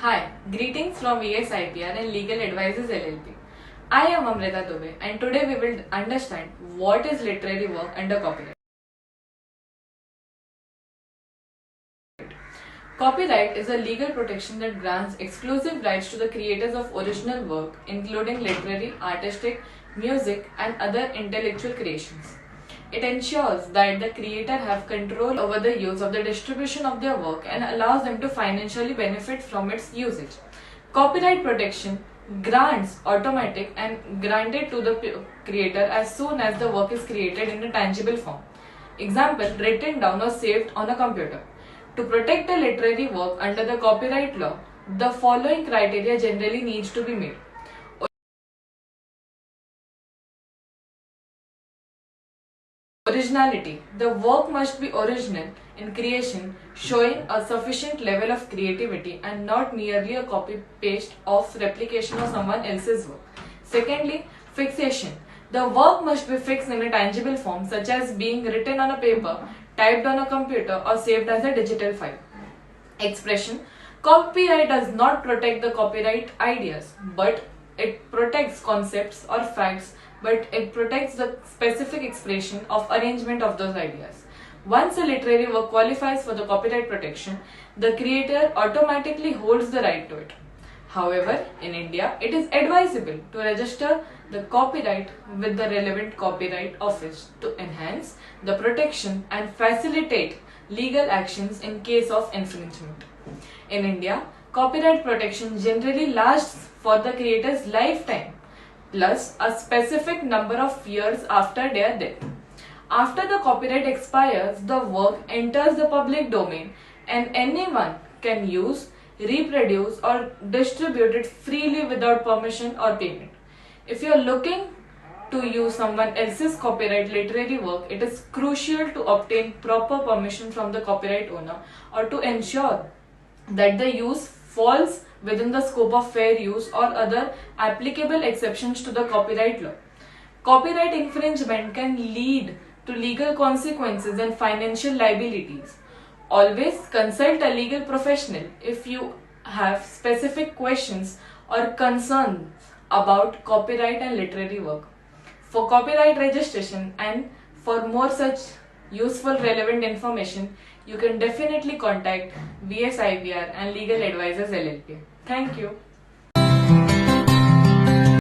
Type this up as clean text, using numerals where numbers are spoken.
Hi, greetings from VSIPR and Legal Advisors LLP. I am Amrita Dubey and today we will understand what is literary work under copyright. Copyright is a legal protection that grants exclusive rights to the creators of original work, including literary, artistic, music, and other intellectual creations. It ensures that the creator have control over the use of the distribution of their work and allows them to financially benefit from its usage. Copyright protection grants automatic and granted to the creator as soon as the work is created in a tangible form. Example, written down or saved on a computer. To protect a literary work under the copyright law, the following criteria generally needs to be met. Originality. The work must be original in creation, showing a sufficient level of creativity and not merely a copy-paste of replication of someone else's work. Secondly, fixation. The work must be fixed in a tangible form, such as being written on a paper, typed on a computer, or saved as a digital file. Expression. Copyright does not protect the copyright ideas, but it protects concepts or facts, but it protects the specific expression of arrangement of those ideas. Once a literary work qualifies for the copyright protection, the creator automatically holds the right to it. However, in India, it is advisable to register the copyright with the relevant copyright office to enhance the protection and facilitate legal actions in case of infringement. In India, copyright protection generally lasts for the creator's lifetime, plus a specific number of years after their death. After the copyright expires, the work enters the public domain and anyone can use, reproduce, or distribute it freely without permission or payment. If you are looking to use someone else's copyright literary work, it is crucial to obtain proper permission from the copyright owner or to ensure that the use falls within the scope of fair use or other applicable exceptions to the copyright law. Copyright infringement can lead to legal consequences and financial liabilities. Always consult a legal professional if you have specific questions or concerns about copyright and literary work. For copyright registration and for more such useful relevant information, you can definitely contact VSIPR and Legal Advisors LLP. Thank you.